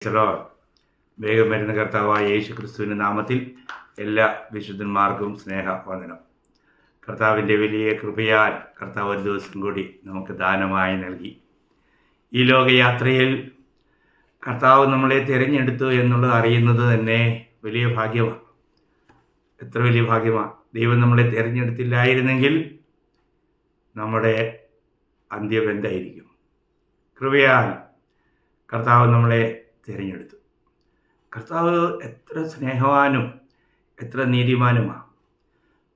Price വേഗം വരുന്ന കർത്താവായ യേശു ക്രിസ്തുവിൻ്റെ നാമത്തിൽ എല്ലാ വിശുദ്ധന്മാർക്കും സ്നേഹവന്ദനം. കർത്താവിൻ്റെ വലിയ കൃപയാൽ കർത്താവ് ഒരു ദിവസം കൂടി നമുക്ക് ദാനമായി നൽകി. ഈ ലോകയാത്രയിൽ കർത്താവ് നമ്മളെ തിരഞ്ഞെടുത്തു എന്നുള്ളത് അറിയുന്നത് തന്നെ വലിയ ഭാഗ്യമാണ്. എത്ര വലിയ ഭാഗ്യമാണ്! ദൈവം നമ്മളെ തിരഞ്ഞെടുത്തില്ലായിരുന്നെങ്കിൽ നമ്മുടെ അന്ത്യം എന്തായിരിക്കും? കൃപയാൽ കർത്താവ് നമ്മളെ തിരഞ്ഞെടുത്തു. കർത്താവ് എത്ര സ്നേഹവാനും എത്ര നീതിമാനുമാണ്.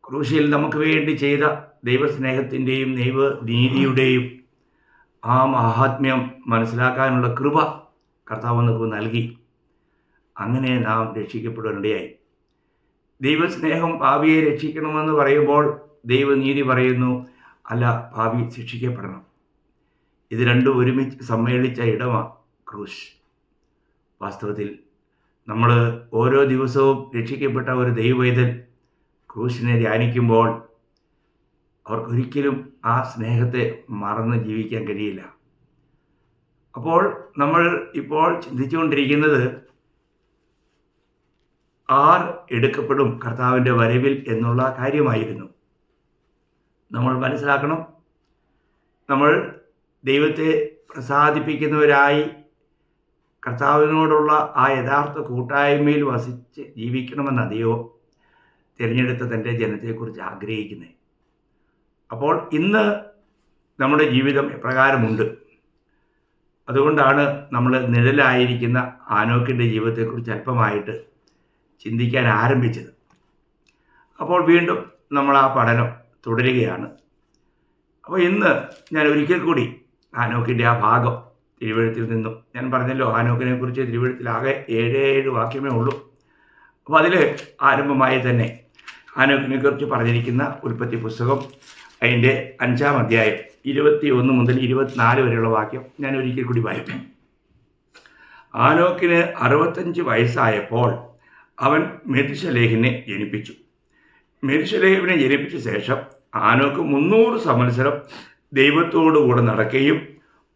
ക്രൂശിൽ നമുക്ക് വേണ്ടി ചെയ്ത ദൈവസ്നേഹത്തിൻ്റെയും ദൈവനീതിയുടെയും ആ മഹാത്മ്യം മനസ്സിലാക്കാനുള്ള കൃപ കർത്താവ് നമുക്ക് നൽകി. അങ്ങനെ നാം രക്ഷിക്കപ്പെടാനിടയായി. ദൈവസ്നേഹം പാപിയെ രക്ഷിക്കണമെന്ന് പറയുമ്പോൾ ദൈവനീതി പറയുന്നു, അല്ല, പാപി ശിക്ഷിക്കപ്പെടണം. ഇത് രണ്ടും ഒരുമിച്ച് സമ്മേളിച്ച ഇടമാണ് ക്രൂശ്. വാസ്തവത്തിൽ നമ്മൾ ഓരോ ദിവസവും രക്ഷിക്കപ്പെട്ട ഒരു ദൈവവൈതൽ ക്രൂശിനെ ധ്യാനിക്കുമ്പോൾ അവർക്കൊരിക്കലും ആ സ്നേഹത്തെ മറന്ന് ജീവിക്കാൻ കഴിയില്ല. അപ്പോൾ നമ്മൾ ഇപ്പോൾ ചിന്തിച്ചുകൊണ്ടിരിക്കുന്നത് ആർ എടുക്കപ്പെടും കർത്താവിൻ്റെ വരവിൽ എന്നുള്ള കാര്യമായിരുന്നു. നമ്മൾ മനസ്സിലാക്കണം, നമ്മൾ ദൈവത്തെ പ്രസാദിപ്പിക്കുന്നവരായി കർത്താവിനോടുള്ള ആ യഥാർത്ഥ കൂട്ടായ്മയിൽ വസിച്ച് ജീവിക്കണമെന്ന് ദൈവം തിരഞ്ഞെടുത്ത തൻ്റെ ജനത്തെക്കുറിച്ച് ആഗ്രഹിക്കുന്നത്. അപ്പോൾ ഇന്ന് നമ്മുടെ ജീവിതം എപ്രകാരമുണ്ട്? അതുകൊണ്ടാണ് നമ്മൾ നിഴലായിരിക്കുന്ന ആനോക്കിൻ്റെ ജീവിതത്തെക്കുറിച്ച് അല്പമായിട്ട് ചിന്തിക്കാൻ ആരംഭിച്ചത്. അപ്പോൾ വീണ്ടും നമ്മൾ ആ പഠനം തുടരുകയാണ്. അപ്പോൾ ഇന്ന് ഞാൻ ഒരിക്കൽ കൂടി ആനോക്കിൻ്റെ ആ ഭാഗം തിരുവെഴുത്തിൽ നിന്നും, ഞാൻ പറഞ്ഞല്ലോ ആനോക്കിനെ കുറിച്ച് തിരുവെഴുത്തിലാകെ 7 വാക്യമേ ഉള്ളൂ. അപ്പോൾ അതിൽ ആരംഭമായി തന്നെ ആനോക്കിനെ കുറിച്ച് പറഞ്ഞിരിക്കുന്ന ഉൽപ്പത്തി പുസ്തകം അതിൻ്റെ 5-ാം അധ്യായം 21 മുതൽ 24 വരെയുള്ള വാക്യം ഞാൻ ഒരിക്കൽ കൂടി വായിക്കാം. ആനോക്കിന് 65 വയസ്സായപ്പോൾ അവൻ മെഥുശലേഹിനെ ജനിപ്പിച്ചു. മെഥുശലേഹിനെ ജനിപ്പിച്ച ശേഷം ആനോക്ക് 300 സംവത്സരം ദൈവത്തോടുകൂടെ നടക്കുകയും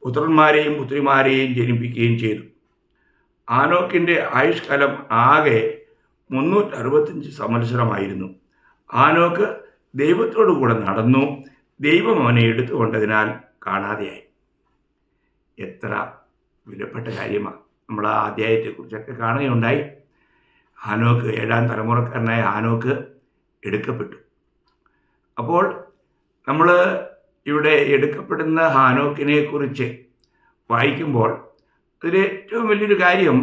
പുത്രന്മാരെയും പുത്രിമാരെയും ജനിപ്പിക്കുകയും ചെയ്തു. ആനോക്കിൻ്റെ ആയുഷ്കാലം ആകെ 365 സംവത്സരമായിരുന്നു. ആനോക്ക് ദൈവത്തോടു കൂടെ നടന്നു, ദൈവം അവനെ എടുത്തുകൊണ്ടതിനാൽ കാണാതെയായി. എത്ര വിലപ്പെട്ട കാര്യമാണ്! നമ്മൾ ആ അധ്യായത്തെക്കുറിച്ചൊക്കെ കാണുകയുണ്ടായി. ആനോക്ക് 7-ാം തലമുറക്കാരനായ ആനോക്ക് എടുക്കപ്പെട്ടു. അപ്പോൾ നമ്മൾ ഇവിടെ എടുക്കപ്പെടുന്ന ഹാനോക്കിനെ കുറിച്ച് വായിക്കുമ്പോൾ അതിൽ ഏറ്റവും വലിയൊരു കാര്യം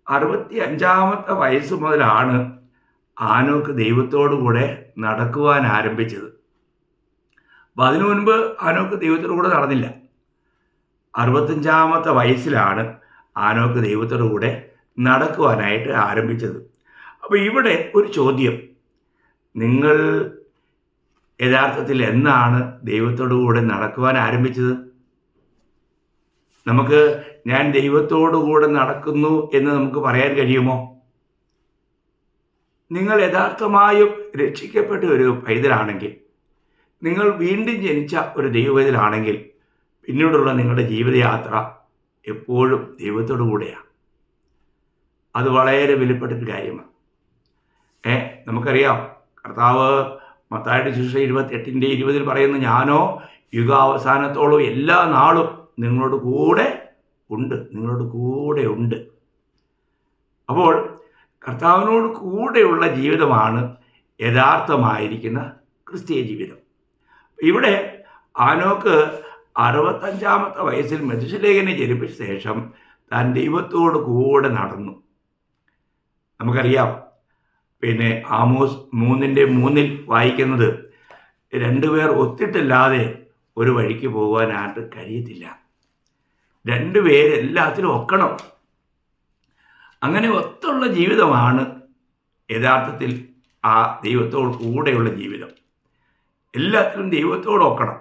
65-ാമത്തെ വയസ്സ് മുതലാണ് ആനോക്ക് ദൈവത്തോടു കൂടെ നടക്കുവാൻ ആരംഭിച്ചത്. അപ്പം അതിനു മുൻപ് ആനോക്ക് ദൈവത്തോടു കൂടെ നടന്നില്ല. 65-ാമത്തെ വയസ്സിലാണ് ആനോക്ക് ദൈവത്തോടു കൂടെ നടക്കുവാനായിട്ട് ആരംഭിച്ചത്. അപ്പോൾ ഇവിടെ ഒരു ചോദ്യം, നിങ്ങൾ യഥാർത്ഥത്തിൽ എന്നാണ് ദൈവത്തോടു കൂടെ നടക്കുവാൻ ആരംഭിച്ചത്? ഞാൻ ദൈവത്തോടു കൂടെ നടക്കുന്നു എന്ന് നമുക്ക് പറയാൻ കഴിയുമോ? നിങ്ങൾ യഥാർത്ഥമായും രക്ഷിക്കപ്പെട്ട ഒരു പൈതലാണെങ്കിൽ, നിങ്ങൾ വീണ്ടും ജനിച്ച ഒരു ദൈവപൈതലാണെങ്കിൽ, പിന്നീടുള്ള നിങ്ങളുടെ ജീവിതയാത്ര എപ്പോഴും ദൈവത്തോടു കൂടെയാണ്. അത് വളരെ വിലപ്പെട്ടൊരു കാര്യമാണ്. നമുക്കറിയാം, കർത്താവ് മത്തായിയുടെ സുവിശേഷം 28:20 പറയുന്നു, ഞാനോ യുഗാവസാനത്തോളം എല്ലാ നാളും നിങ്ങളോട് കൂടെ ഉണ്ട്. അപ്പോൾ കർത്താവിനോട് കൂടെയുള്ള ജീവിതമാണ് യഥാർത്ഥമായിരിക്കുന്ന ക്രിസ്തീയ ജീവിതം. ഇവിടെ ആനോക്ക് 65-ാമത്തെ വയസ്സിൽ മെഥുശലേഹിനെ ജനിപ്പിച്ച ശേഷം താൻ ദൈവത്തോട് കൂടെ നടന്നു. നമുക്കറിയാം, പിന്നെ ആമോസ് 3:3 വായിക്കുന്നത്, 2 പേർ ഒത്തിട്ടല്ലാതെ ഒരു വഴിക്ക് പോകുവാനായിട്ട് കഴിയത്തില്ല. 2 പേരെല്ലാത്തിലും ഒക്കണം. അങ്ങനെ ഒത്തുള്ള ജീവിതമാണ് യഥാർത്ഥത്തിൽ ആ ദൈവത്തോട് കൂടെയുള്ള ജീവിതം. എല്ലാത്തിലും ദൈവത്തോട് ഒക്കണം.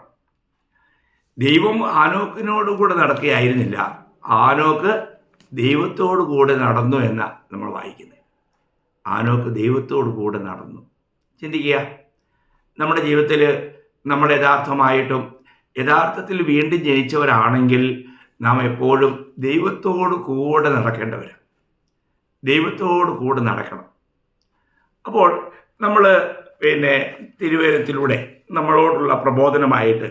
ദൈവം ആനോക്കിനോട് കൂടെ നടക്കുകയായിരുന്നില്ല, ആനോക്ക് ദൈവത്തോട് കൂടെ നടന്നു എന്ന നമ്മൾ വായിക്കുന്നത്. ആനോക്ക് ദൈവത്തോട് കൂടെ നടന്നു. ചിന്തിക്കുക, നമ്മുടെ ജീവിതത്തിൽ നമ്മൾ യഥാർത്ഥത്തിൽ വീണ്ടും ജനിച്ചവരാണെങ്കിൽ നാം എപ്പോഴും ദൈവത്തോട് കൂടെ നടക്കേണ്ടവരാണ്. ദൈവത്തോട് കൂടെ നടക്കണം. അപ്പോൾ നമ്മൾ തിരുവചനത്തിലൂടെ നമ്മളോടുള്ള പ്രബോധനമായിട്ട്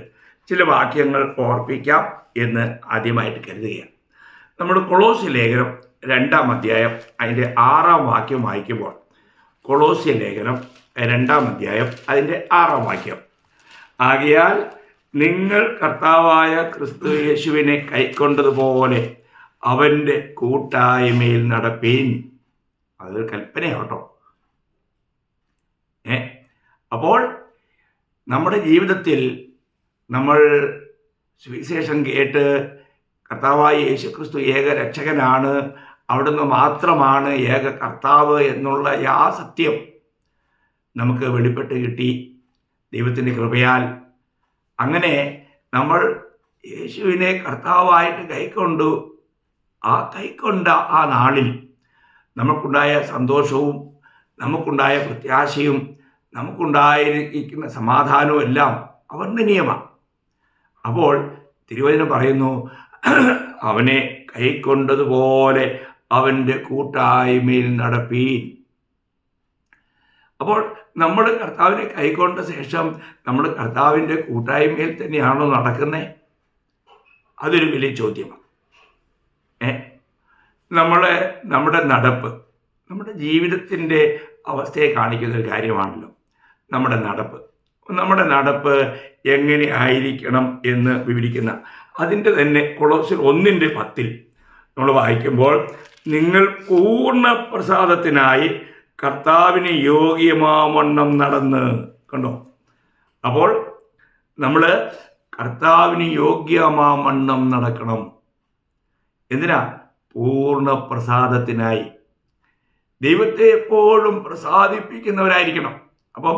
ചില വാക്യങ്ങൾ ഓർപ്പിക്കാം എന്ന് ആദ്യമായിട്ട് കരുതുകയാണ്. നമ്മൾ കൊളോസ്യ ലേഖനം 2-ാം അധ്യായം അതിൻ്റെ 6-ാം വാക്യം വായിക്കുമ്പോൾ, കൊളോസ്യ ലേഖനം 2-ാം അധ്യായം അതിൻ്റെ 6-ാം വാക്യം, ആകയാൽ നിങ്ങൾ കർത്താവായ ക്രിസ്തു യേശുവിനെ കൈക്കൊണ്ടതുപോലെ അവൻ്റെ കൂട്ടായ്മയിൽ നടപ്പീൻ. അതൊരു കൽപ്പനയാട്ടോ. അപ്പോൾ നമ്മുടെ ജീവിതത്തിൽ നമ്മൾ സുവിശേഷം കേട്ട് കർത്താവായ യേശു ക്രിസ്തു ഏക രക്ഷകനാണ്, അവിടുന്ന് മാത്രമാണ് ഏക കർത്താവ് എന്നുള്ള സത്യം നമുക്ക് വെളിപ്പെട്ട് കിട്ടി ദൈവത്തിൻ്റെ കൃപയാൽ. അങ്ങനെ നമ്മൾ യേശുവിനെ കർത്താവായിട്ട് കൈക്കൊണ്ട ആ നാളിൽ നമുക്കുണ്ടായ സന്തോഷവും നമുക്കുണ്ടായ പ്രത്യാശയും നമുക്കുണ്ടായിരിക്കുന്ന സമാധാനവും എല്ലാം അവർണ്ണനീയമാണ്. അപ്പോൾ തിരുവചനം പറയുന്നു, അവനെ കൈക്കൊണ്ടതുപോലെ അവൻ്റെ കൂട്ടായ്മയിൽ നടപ്പീൻ. അപ്പോൾ നമ്മൾ കർത്താവിനെ കൈക്കൊണ്ട ശേഷം നമ്മൾ കർത്താവിൻ്റെ കൂട്ടായ്മയിൽ തന്നെയാണോ നടക്കുന്നത്? അതൊരു വലിയ ചോദ്യമാണ്. നമ്മുടെ നടപ്പ് നമ്മുടെ ജീവിതത്തിൻ്റെ അവസ്ഥയെ കാണിക്കുന്നൊരു കാര്യമാണല്ലോ നമ്മുടെ നടപ്പ് എങ്ങനെ ആയിരിക്കണം എന്ന് വിവരിക്കുന്ന അതിൻ്റെ തന്നെ കൊളോസ്യർ 1:10 നമ്മൾ വായിക്കുമ്പോൾ, നിങ്ങൾ പൂർണ്ണ പ്രസാദത്തിനായി കർത്താവിന് യോഗ്യമാവണ്ണം നടന്ന്. കണ്ടോ? അപ്പോൾ നമ്മൾ കർത്താവിന് യോഗ്യമാവണ്ണം നടക്കണം. എന്തിനാ? പൂർണ്ണ പ്രസാദത്തിനായി. ദൈവത്തെ എപ്പോഴും പ്രസാദിപ്പിക്കുന്നവരായിരിക്കണം. അപ്പം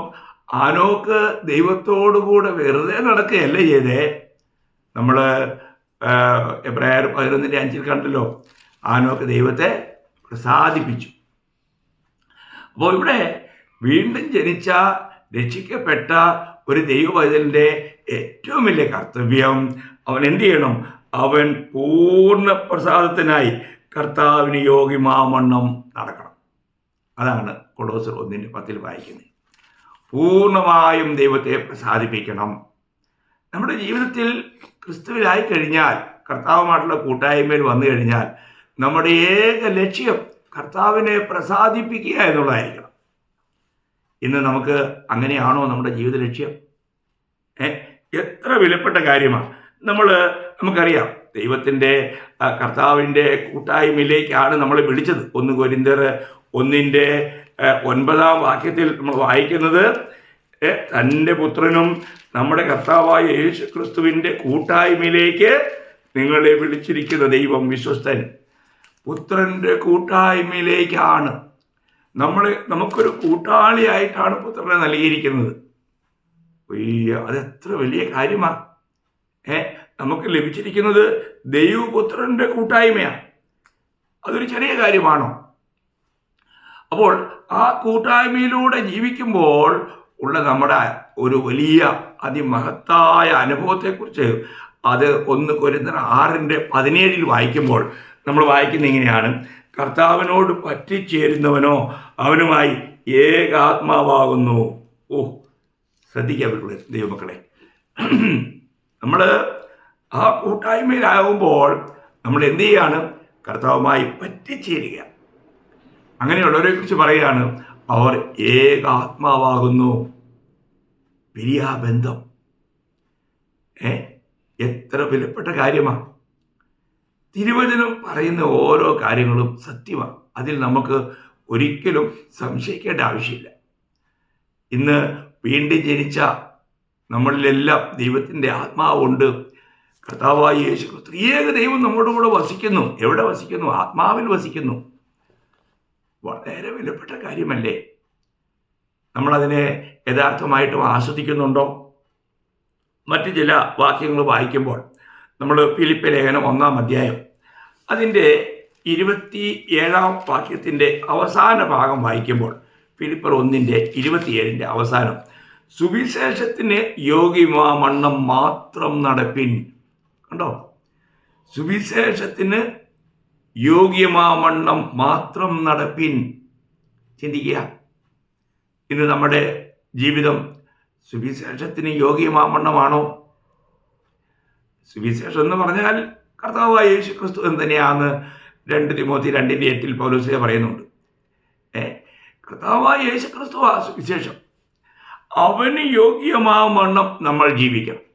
ആനോക്ക് ദൈവത്തോടുകൂടെ വെറുതെ നടക്കുകയല്ല ചെയ്തേ. നമ്മൾ എബ്രായർ 11:5 കണ്ടല്ലോ, ആനോക്ക് ദൈവത്തെ പ്രസാദിപ്പിച്ചു. അപ്പോൾ ഇവിടെ വീണ്ടും ജനിച്ച രക്ഷിക്കപ്പെട്ട ഒരു ദൈവവൈതലിൻ്റെ ഏറ്റവും വലിയ കർത്തവ്യം അവൻ എന്ത് ചെയ്യണം? അവൻ പൂർണ്ണ പ്രസാദത്തിനായി കർത്താവിന് യോഗ്യമാവണ്ണം നടക്കണം. അതാണ് കൊളോസ്യർ 1:10 വായിക്കുന്നത്. പൂർണ്ണമായും ദൈവത്തെ പ്രസാദിപ്പിക്കണം. നമ്മുടെ ജീവിതത്തിൽ ക്രിസ്തുവിലായി കഴിഞ്ഞാൽ, കർത്താവുമായിട്ടുള്ള കൂട്ടായ്മയിൽ വന്നു കഴിഞ്ഞാൽ, നമ്മുടെ ഏക ലക്ഷ്യം കർത്താവിനെ പ്രസാദിപ്പിക്കുക എന്നുള്ളതായിരിക്കണം. ഇന്ന് നമുക്ക് അങ്ങനെയാണോ നമ്മുടെ ജീവിത ലക്ഷ്യം? എത്ര വിലപ്പെട്ട കാര്യമാണ്. നമുക്കറിയാം, ദൈവത്തിൻ്റെ കർത്താവിൻ്റെ കൂട്ടായ്മയിലേക്കാണ് നമ്മളെ വിളിച്ചത്. 1 കൊരിന്ത്യർ 1:9 വാക്യത്തിൽ നമ്മൾ വായിക്കുന്നത്, തൻ്റെ പുത്രനും നമ്മുടെ കർത്താവായ യേശു ക്രിസ്തുവിൻ്റെ കൂട്ടായ്മയിലേക്ക് നിങ്ങളെ വിളിച്ചിരിക്കുന്ന ദൈവം വിശ്വസ്തൻ. പുത്രൻ്റെ കൂട്ടായ്മയിലേക്കാണ് നമുക്കൊരു കൂട്ടാളിയായിട്ടാണ് പുത്രനെ നൽകിയിരിക്കുന്നത്. അതെത്ര വലിയ കാര്യമാണ്. നമുക്ക് ലഭിച്ചിരിക്കുന്നത് ദൈവപുത്രൻ്റെ കൂട്ടായ്മയാണ്. അതൊരു ചെറിയ കാര്യമാണോ? അപ്പോൾ ആ കൂട്ടായ്മയിലൂടെ ജീവിക്കുമ്പോൾ ഉള്ള നമ്മുടെ ഒരു വലിയ അതിമഹത്തായ അനുഭവത്തെക്കുറിച്ച് അത് 1 കൊരിന്ത്യർ 6:17 വായിക്കുമ്പോൾ നമ്മൾ വായിക്കുന്ന ഇങ്ങനെയാണ്, കർത്താവിനോട് പറ്റിച്ചേരുന്നവനോ അവനുമായി ഏകാത്മാവാകുന്നു. ശ്രദ്ധിക്കുക ദൈവമക്കളെ, നമ്മൾ ആ കൂട്ടായ്മയിലാകുമ്പോൾ നമ്മൾ എന്ത് ചെയ്യാണ്? കർത്താവുമായി പറ്റിച്ചേരുക. അങ്ങനെയുള്ളവരെ കുറിച്ച് പറയുകയാണ്, അവർ ഏകാത്മാവാകുന്നു. വലിയ ബന്ധം. എത്ര വിലപ്പെട്ട കാര്യമാണ്. തിരുവചനം പറയുന്ന ഓരോ കാര്യങ്ങളും സത്യമാണ്. അതിൽ നമുക്ക് ഒരിക്കലും സംശയിക്കേണ്ട ആവശ്യമില്ല. ഇന്ന് വീണ്ടും ജനിച്ച നമ്മളിലെല്ലാം ദൈവത്തിൻ്റെ ആത്മാവുണ്ട്. കർത്താവായ യേശു ക്രിസ്തു ഏക ദൈവം നമ്മുടെ കൂടെ വസിക്കുന്നു. എവിടെ വസിക്കുന്നു? ആത്മാവിൽ വസിക്കുന്നു. വളരെ വിലപ്പെട്ട കാര്യമല്ലേ? നമ്മളതിനെ യഥാർത്ഥമായിട്ടും ആസ്വദിക്കുന്നുണ്ടോ? മറ്റ് ചില വാക്യങ്ങൾ വായിക്കുമ്പോൾ നമ്മൾ ഫിലിപ്പ് ലേഖനം 1-ാം അധ്യായം അതിൻ്റെ 27-ാം വാക്യത്തിൻ്റെ അവസാന ഭാഗം വായിക്കുമ്പോൾ, ഫിലിപ്പർ 1:27 അവസാനം, സുവിശേഷത്തിന് യോഗ്യമാവണ്ണം മാത്രം നടപ്പിൻ. കണ്ടോ? സുവിശേഷത്തിന് യോഗ്യമാവണ്ണം മാത്രം നടപ്പിൻ. ചിന്തിക്കുക, ഇന്ന് നമ്മുടെ ജീവിതം സുവിശേഷത്തിന് യോഗ്യമാവണ്ണമാണോ? സുവിശേഷം എന്ന് പറഞ്ഞാൽ കർത്താവായ യേശു ക്രിസ്തു എന്ന് തന്നെയാണ് 2 തിമോത്തി 2:8 പൗലോസ് പറയുന്നുണ്ട്. കർത്താവായ യേശു ക്രിസ്തു ആ സുവിശേഷം. അവന് യോഗ്യമാവണ്ണം നമ്മൾ ജീവിക്കണം.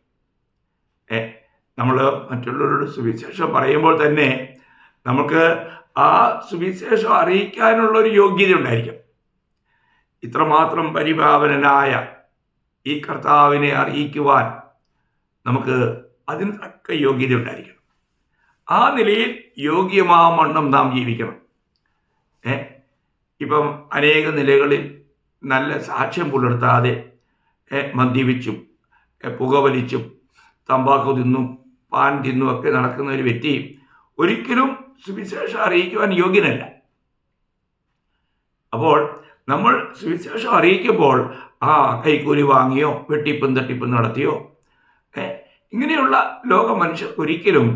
നമ്മൾ മറ്റുള്ളവരോട് സുവിശേഷം പറയുമ്പോൾ തന്നെ നമുക്ക് ആ സുവിശേഷം അറിയിക്കാനുള്ളൊരു യോഗ്യത ഉണ്ടായിരിക്കും. ഇത്രമാത്രം പരിപാവനനായ ഈ കർത്താവിനെ അറിയിക്കുവാൻ നമുക്ക് അതിന് തക്ക യോഗ്യത ഉണ്ടായിരിക്കണം. ആ നിലയിൽ യോഗ്യമാവണ്ണം നാം ജീവിക്കണം. ഇപ്പം അനേക നിലകളിൽ നല്ല സാക്ഷ്യം പുലർത്താതെ മദ്യപിച്ചും പുകവലിച്ചും തമ്പാക്കു തിന്നും പാൻ തിന്നും ഒക്കെ നടക്കുന്ന ഒരു വ്യക്തി ഒരിക്കലും സുവിശേഷം അറിയിക്കുവാൻ യോഗ്യനല്ല. അപ്പോൾ നമ്മൾ സുവിശേഷം അറിയിക്കുമ്പോൾ കൈക്കൂലി വാങ്ങിയോ വെട്ടിപ്പും തട്ടിപ്പും നടത്തിയോ ഇങ്ങനെയുള്ള ലോക മനുഷ്യർക്ക് ഒരിക്കലും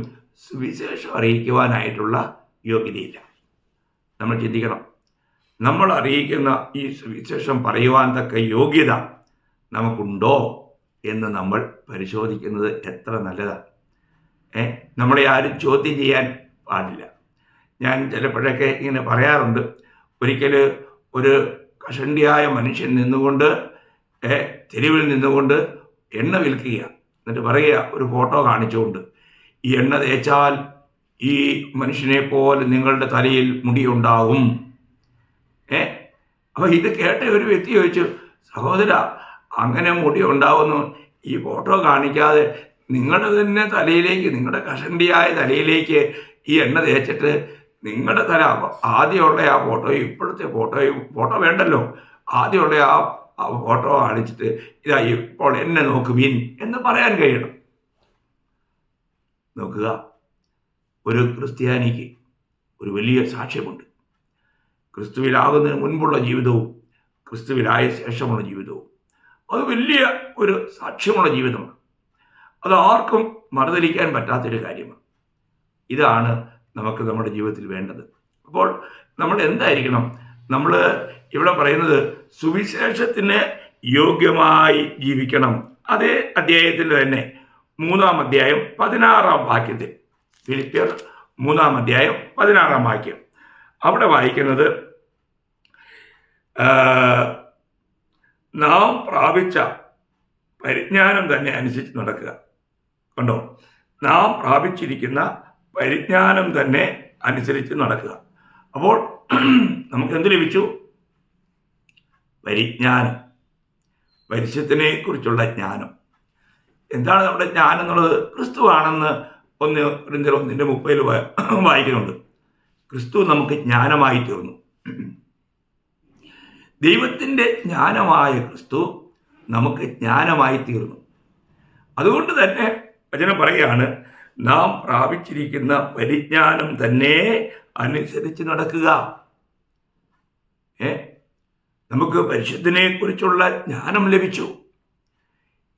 സുവിശേഷം അറിയിക്കുവാനായിട്ടുള്ള യോഗ്യതയില്ല. നമ്മൾ ചിന്തിക്കണം, നമ്മൾ അറിയിക്കുന്ന ഈ സുവിശേഷം പറയുവാൻ തക്ക യോഗ്യത നമുക്കുണ്ടോ എന്ന് നമ്മൾ പരിശോധിക്കുന്നത് എത്ര നല്ലതാണ്. നമ്മളെ ആരും ചോദ്യം ചെയ്യാൻ പാടില്ല. ഞാൻ ചിലപ്പോഴൊക്കെ ഇങ്ങനെ പറയാറുണ്ട്, ഒരിക്കൽ ഒരു കഷണ്ടിയായ മനുഷ്യൻ നിന്നുകൊണ്ട് തെരുവിൽ നിന്നുകൊണ്ട് എണ്ണ വിൽക്കുക. എന്നിട്ട് പറയുക, ഒരു ഫോട്ടോ കാണിച്ചുകൊണ്ട്, ഈ എണ്ണ തേച്ചാൽ ഈ മനുഷ്യനെ പോലെ നിങ്ങളുടെ തലയിൽ മുടിയുണ്ടാകും. അപ്പോൾ ഇത് കേട്ട ഒരു വ്യക്തി ചോദിച്ചു, സഹോദര, അങ്ങനെ മുടി ഉണ്ടാവുന്നു ഈ ഫോട്ടോ കാണിക്കാതെ നിങ്ങളുടെ തന്നെ തലയിലേക്ക്, നിങ്ങളുടെ കഷണ്ടിയായ തലയിലേക്ക് ഈ എണ്ണ തേച്ചിട്ട് നിങ്ങളുടെ തല ആദ്യമുള്ള ആ ഫോട്ടോയും ഇപ്പോഴത്തെ ഫോട്ടോ വേണ്ടല്ലോ, ആദ്യമുള്ള ആ ഫോട്ടോ കാണിച്ചിട്ട് ഇതാ ഇപ്പോൾ എന്നെ നോക്കുവീൻ എന്ന് പറയാൻ കഴിയണം. നോക്കുക, ഒരു ക്രിസ്ത്യാനിക്ക് ഒരു വലിയ സാക്ഷ്യമുണ്ട്. ക്രിസ്തുവിലാകുന്നതിന് മുൻപുള്ള ജീവിതവും ക്രിസ്തുവിലായ ശേഷമുള്ള ജീവിതവും അത് വലിയ ഒരു സാക്ഷ്യമുള്ള ജീവിതമാണ്. അത് ആർക്കും മറുതലിക്കാൻ പറ്റാത്തൊരു കാര്യമാണ്. ഇതാണ് നമുക്ക് നമ്മുടെ ജീവിതത്തിൽ വേണ്ടത്. അപ്പോൾ നമ്മൾ എന്തായിരിക്കണം? നമ്മൾ ഇവിടെ പറയുന്നത് സുവിശേഷത്തിന് യോഗ്യമായി ജീവിക്കണം. അതേ അധ്യായത്തിൽ തന്നെ 3-ാം അധ്യായം 16-ാം വാക്യത്തിൽ, ഫിലിപ്പിയർ 3-ാം അധ്യായം 16-ാം വാക്യം, അവിടെ വായിക്കുന്നത്, നാം പ്രാപിച്ച പരിജ്ഞാനം തന്നെ അനുസരിച്ച് നടക്കുക. കണ്ടോ, നാം പ്രാപിച്ചിരിക്കുന്ന പരിജ്ഞാനം തന്നെ അനുസരിച്ച് നടക്കുക. അപ്പോൾ നമുക്ക് എന്ത് ലഭിച്ചു? പരിജ്ഞാനം, പരിശുദ്ധനെ കുറിച്ചുള്ള ജ്ഞാനം. എന്താണ് നമ്മുടെ ജ്ഞാനം എന്നുള്ളത്? ക്രിസ്തുവാണെന്ന് 1 കൊരിന്ത്യർ 1:30 വായിക്കുന്നുണ്ട്. ക്രിസ്തു നമുക്ക് ജ്ഞാനമായി തീർന്നു. ദൈവത്തിൻ്റെ ജ്ഞാനമായ ക്രിസ്തു നമുക്ക് ജ്ഞാനമായി തീർന്നു. അതുകൊണ്ട് തന്നെ വചനം പറയുകയാണ്, നാം പ്രാപിച്ചിരിക്കുന്ന പരിജ്ഞാനം തന്നെ അനുസരിച്ച് നടക്കുക. നമുക്ക് പരിശുദ്ധനെ കുറിച്ചുള്ള ജ്ഞാനം ലഭിച്ചു.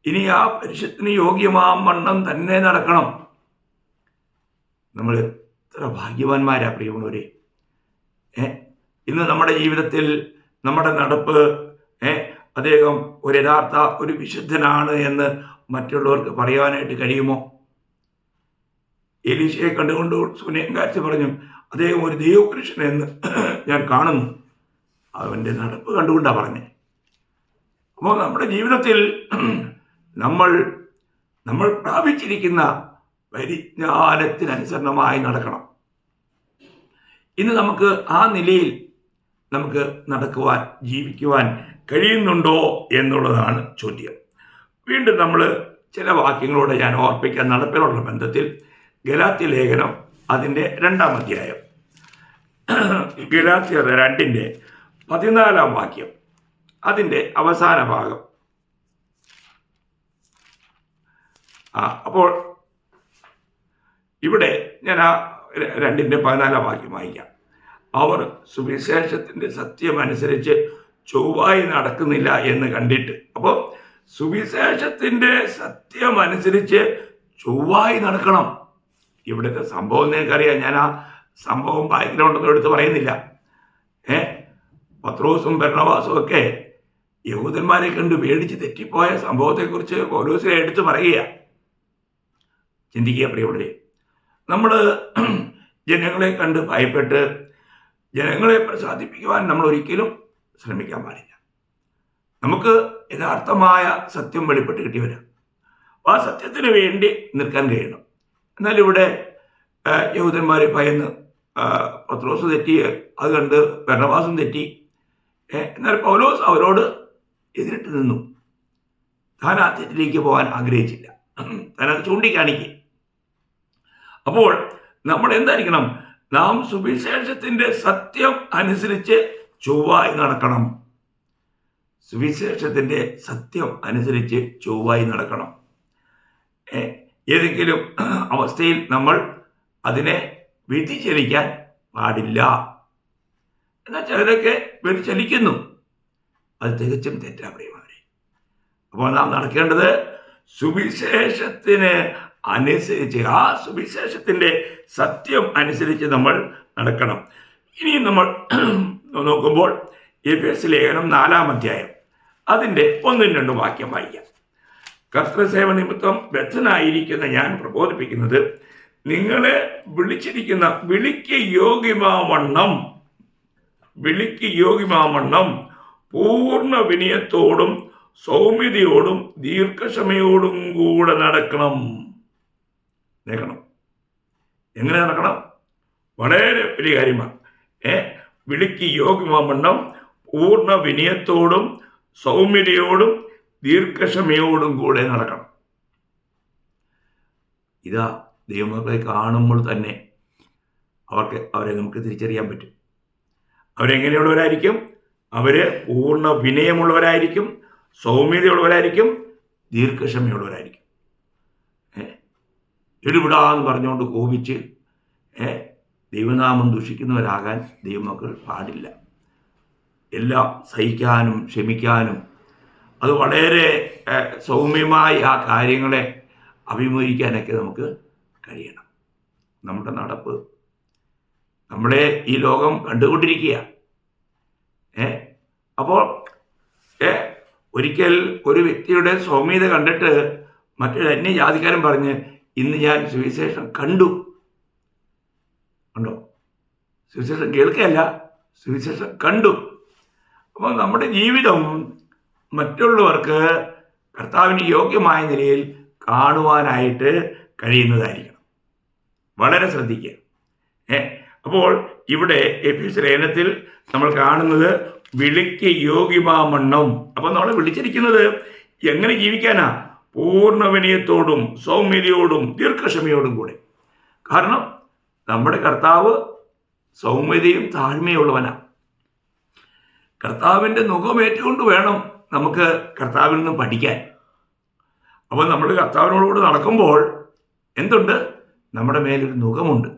ഇനി ആ പരിശുദ്ധന് യോഗ്യമാവണ്ണം തന്നെ നടക്കണം. നമ്മൾ എത്ര ഭാഗ്യവാന്മാരാ പ്രിയമുള്ളവരെ. ഇന്ന് നമ്മുടെ ജീവിതത്തിൽ നമ്മുടെ നടപ്പ് അദ്ദേഹം ഒരു യഥാർത്ഥ ഒരു വിശുദ്ധനാണ് എന്ന് മറ്റുള്ളവർക്ക് പറയാനായിട്ട് കഴിയുമോ? എലീശയെ കണ്ടുകൊണ്ട് സുനേങ്കാറ്റ് പറഞ്ഞു, അദ്ദേഹം ഒരു ദൈവപുരുഷൻ എന്ന് ഞാൻ കാണുന്നു. അവൻ്റെ നടപ്പ് കണ്ടുകൊണ്ടാണ് പറഞ്ഞത്. അപ്പോൾ നമ്മുടെ ജീവിതത്തിൽ നമ്മൾ പ്രാപിച്ചിരിക്കുന്ന പരിജ്ഞാനത്തിനനുസരണമായി നടക്കണം. ഇന്ന് നമുക്ക് ആ നിലയിൽ നമുക്ക് നടക്കുവാൻ, ജീവിക്കുവാൻ കഴിയുന്നുണ്ടോ എന്നുള്ളതാണ് ചോദ്യം. വീണ്ടും നമ്മൾ ചില വാക്യങ്ങളോട് ഞാൻ ഓർപ്പിക്കാൻ, നടപ്പിലുള്ള ബന്ധത്തിൽ ഗലാത്യ ലേഖനം അതിൻ്റെ 2-ാം അധ്യായം, ഗലാത്യർ 2:14 വാക്യം, അതിൻ്റെ അവസാന ഭാഗം. അപ്പോൾ ഇവിടെ ഞാൻ ആ 2:14 വാക്യം വായിക്കാം. അവർ സുവിശേഷത്തിൻ്റെ സത്യമനുസരിച്ച് ചൊവ്വായി നടക്കുന്നില്ല എന്ന് കണ്ടിട്ട്. അപ്പോൾ സുവിശേഷത്തിൻ്റെ സത്യമനുസരിച്ച് ചൊവ്വായി നടക്കണം. ഇവിടുത്തെ സംഭവം നിങ്ങൾക്കറിയാം. ഞാൻ ആ സംഭവം ബാക്ക്ഗ്രൗണ്ടൊന്നും എടുത്ത് പറയുന്നില്ല. പത്രോസും ബർന്നബാസും ഒക്കെ യഹൂദന്മാരെ കണ്ട് പേടിച്ച് തെറ്റിപ്പോയ സംഭവത്തെക്കുറിച്ച് പൗലോസിനെ എടുത്ത് പറയുക. ചിന്തിക്കുക പ്രിയമുള്ളവരെ, നമ്മൾ ജനങ്ങളെ കണ്ട് ഭയപ്പെട്ട് ജനങ്ങളെ പ്രസാദിപ്പിക്കുവാൻ നമ്മൾ ഒരിക്കലും ശ്രമിക്കാൻ പാടില്ല. നമുക്ക് യഥാർത്ഥമായ സത്യം വെളിപ്പെട്ട് കിട്ടിയവരാണ്. ആ സത്യത്തിന് വേണ്ടി നിൽക്കാൻ കഴിയണം. എന്നാൽ ഇവിടെ യഹൂദന്മാരെ ഭയന്ന് പത്രോസ് തെറ്റി, അത് കണ്ട് ബർന്നബാസും തെറ്റി. എന്നാൽ പൗലോസ് അവരോട് എതിരിട്ട് നിന്നു. താൻ ആ തെറ്റിലേക്ക് പോകാൻ ആഗ്രഹിച്ചില്ല. താനത് ചൂണ്ടിക്കാണിക്കുക. അപ്പോൾ നമ്മൾ എന്തായിരിക്കണം? നാം സുവിശേഷത്തിൻ്റെ സത്യം അനുസരിച്ച് ചൊവ്വായി നടക്കണം. സുവിശേഷത്തിൻ്റെ സത്യം അനുസരിച്ച് ചൊവ്വായി നടക്കണം. ഏതെങ്കിലും അവസ്ഥയിൽ നമ്മൾ അതിനെ വ്യതിചലിക്കാൻ പാടില്ല. എന്നാൽ ചിലരൊക്കെ വ്യതിചലിക്കുന്നു. അത് തികച്ചും തെറ്റാ പ്രിയമാവരെ. അപ്പോൾ നാം നടക്കേണ്ടത് സുവിശേഷത്തിന് അനുസരിച്ച്, ആ സുവിശേഷത്തിൻ്റെ സത്യം അനുസരിച്ച് നമ്മൾ നടക്കണം. ഇനി നമ്മൾ നോക്കുമ്പോൾ എഫേസ്യ ലേഖനം 4-ാം അധ്യായം അതിൻ്റെ 1-2 വാക്യം വായിക്കാം. കർത്തൃസേവ നിമിത്തം ബദ്ധനായിരിക്കുന്ന ഞാൻ പ്രബോധിപ്പിക്കുന്നത്, നിങ്ങളെ വിളിച്ചിരിക്കുന്ന വിളിക്ക് യോഗ്യമാവണ്ണം പൂർണ്ണ വിനയത്തോടും സൗമ്യതയോടും ദീർഘക്ഷമയോടും കൂടെ നടക്കണം. എങ്ങനെ നടക്കണം? വളരെ വലിയ കാര്യമാണ്. വിളിക്ക് യോഗ്യമാവണ്ണം പൂർണ്ണ വിനയത്തോടും സൗമ്യതയോടും ദീർഘക്ഷമയോടും കൂടെ നടക്കണം. ഇതാ ദൈവമക്കളെ കാണുമ്പോൾ തന്നെ അവരെ നമുക്ക് തിരിച്ചറിയാൻ പറ്റും. അവരെങ്ങനെയുള്ളവരായിരിക്കും? അവർ പൂർണ്ണ വിനയമുള്ളവരായിരിക്കും, സൗമ്യതയുള്ളവരായിരിക്കും, ദീർഘക്ഷമയുള്ളവരായിരിക്കും. എടുവിടാന്ന് പറഞ്ഞുകൊണ്ട് കോപിച്ച് ദൈവനാമം ദുഷിക്കുന്നവരാകാൻ ദൈവമക്കൾ പാടില്ല. എല്ലാം സഹിക്കാനും ക്ഷമിക്കാനും, അത് വളരെ സൗമ്യമായി ആ കാര്യങ്ങളെ അഭിമുഖീകരിക്കാനൊക്കെ നമുക്ക് കഴിയണം. നമ്മുടെ നടപ്പ് നമ്മളെ ഈ ലോകം കണ്ടുകൊണ്ടിരിക്കുക. അപ്പോൾ ഒരിക്കൽ ഒരു വ്യക്തിയുടെ സൗമ്യത കണ്ടിട്ട് മറ്റൊരു അന്യജാതിക്കാരൻ പറഞ്ഞ്, ഇന്ന് ഞാൻ സുവിശേഷം കണ്ടു. സുവിശേഷം കേൾക്കുകയല്ല, സുവിശേഷം കണ്ടു. അപ്പോൾ നമ്മുടെ ജീവിതം മറ്റുള്ളവർക്ക് കർത്താവിന് യോഗ്യമായ നിലയിൽ കാണുവാനായിട്ട് കഴിയുന്നതായിരിക്കണം. വളരെ ശ്രദ്ധിക്കുക. അപ്പോൾ ഇവിടെ എഫേസ്യ ലേഖനത്തിൽ നമ്മൾ കാണുന്നത് വിളിക്ക് യോഗ്യമാവണ്ണം. അപ്പോൾ നമ്മളെ വിളിച്ചിരിക്കുന്നത് എങ്ങനെ ജീവിക്കാനാ? പൂർണ്ണ വിനയത്തോടും സൗമ്യതയോടും ദീർഘക്ഷമയോടും കൂടെ. കാരണം നമ്മുടെ കർത്താവ് സൗമ്യതയും താഴ്മയുള്ളവനാണ്. കർത്താവിൻ്റെ മുഖമേറ്റുകൊണ്ട് വേണം നമുക്ക് കർത്താവിൽ നിന്നും പഠിക്കാൻ. അപ്പോൾ നമ്മൾ കർത്താവിനോടുകൂടെ നടക്കുമ്പോൾ എന്തുണ്ട്? നമ്മുടെ മേലൊരു മുഖമുണ്ട്.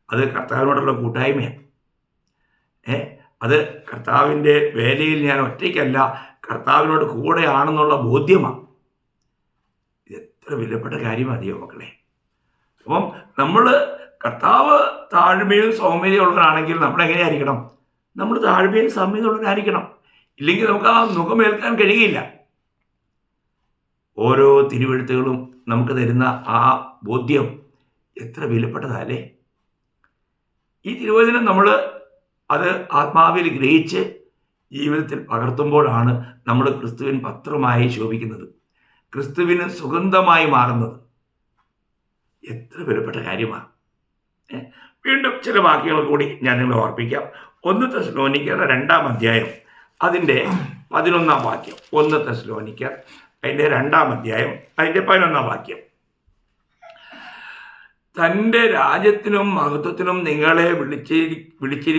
അത് കർത്താവിനോടുള്ള കൂട്ടായ്മയാണ്. അത് കർത്താവിൻ്റെ വേലയിൽ ഞാൻ ഒറ്റയ്ക്കല്ല, കർത്താവിനോട് കൂടെയാണെന്നുള്ള ബോധ്യമാണ്. ഇത് എത്ര വിലപ്പെട്ട കാര്യമാണ് ദൈവ മക്കളെ. അപ്പം നമ്മൾ കർത്താവ് താഴ്മയും സൗമ്യതയുള്ളവരാണെങ്കിൽ നമ്മളെങ്ങനെയായിരിക്കണം? നമ്മൾ താഴ്മയും സൗമ്യതയുള്ളവരായിരിക്കണം. ഇല്ലെങ്കിൽ നമുക്ക് ആ മുഖമേൽക്കാൻ കഴിയില്ല. ഓരോ തിരുവെഴുത്തുകളും നമുക്ക് തരുന്ന ആ ബോധ്യം എത്ര വിലപ്പെട്ടതല്ലേ. ഈ തിരുവചനം നമ്മൾ അത് ആത്മാവിൽ ഗ്രഹിച്ച് ജീവിതത്തിൽ പകർത്തുമ്പോഴാണ് നമ്മൾ ക്രിസ്തുവിൻ പത്രമായി ശോഭിക്കുന്നത്, ക്രിസ്തുവിന് സുഗന്ധമായി മാറുന്നത്. എത്ര വിലപ്പെട്ട കാര്യമാണ്. വീണ്ടും ചില വാക്യങ്ങൾ കൂടി ഞാൻ നിങ്ങളെ ഓർപ്പിക്കാം. 1 തെസ്സലോനിക്കർ 2-ാം അധ്യായം അതിൻ്റെ 11-ാം വാക്യം. 1 തെസ്സലോനിക്കർ അതിൻ്റെ 2-ാം അധ്യായം അതിൻ്റെ 11-ാം വാക്യം. തൻ്റെ രാജ്യത്തിനും മഹത്വത്തിനും നിങ്ങളെ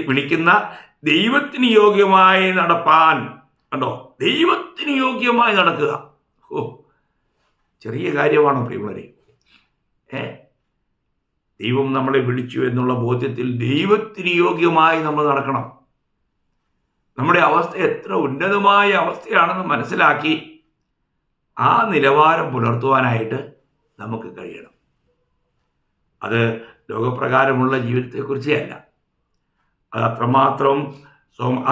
വിളിക്കുന്ന ദൈവത്തിന് യോഗ്യമായി നടപ്പാൻ. കണ്ടോ? ദൈവത്തിന് യോഗ്യമായി നടക്കുക. ചെറിയ കാര്യമാണോ പ്രിയമുള്ളവരെ? ദൈവം നമ്മളെ വിളിച്ചു എന്നുള്ള ബോധ്യത്തിൽ ദൈവത്തിന് യോഗ്യമായി നമ്മൾ നടക്കണം. നമ്മുടെ അവസ്ഥ എത്ര ഉന്നതമായ അവസ്ഥയാണെന്ന് മനസ്സിലാക്കി ആ നിലവാരം പുലർത്തുവാനായിട്ട് നമുക്ക് കഴിയണം. അത് ലോകപ്രകാരമുള്ള ജീവിതത്തെക്കുറിച്ചേ അല്ല. അത് അത്രമാത്രം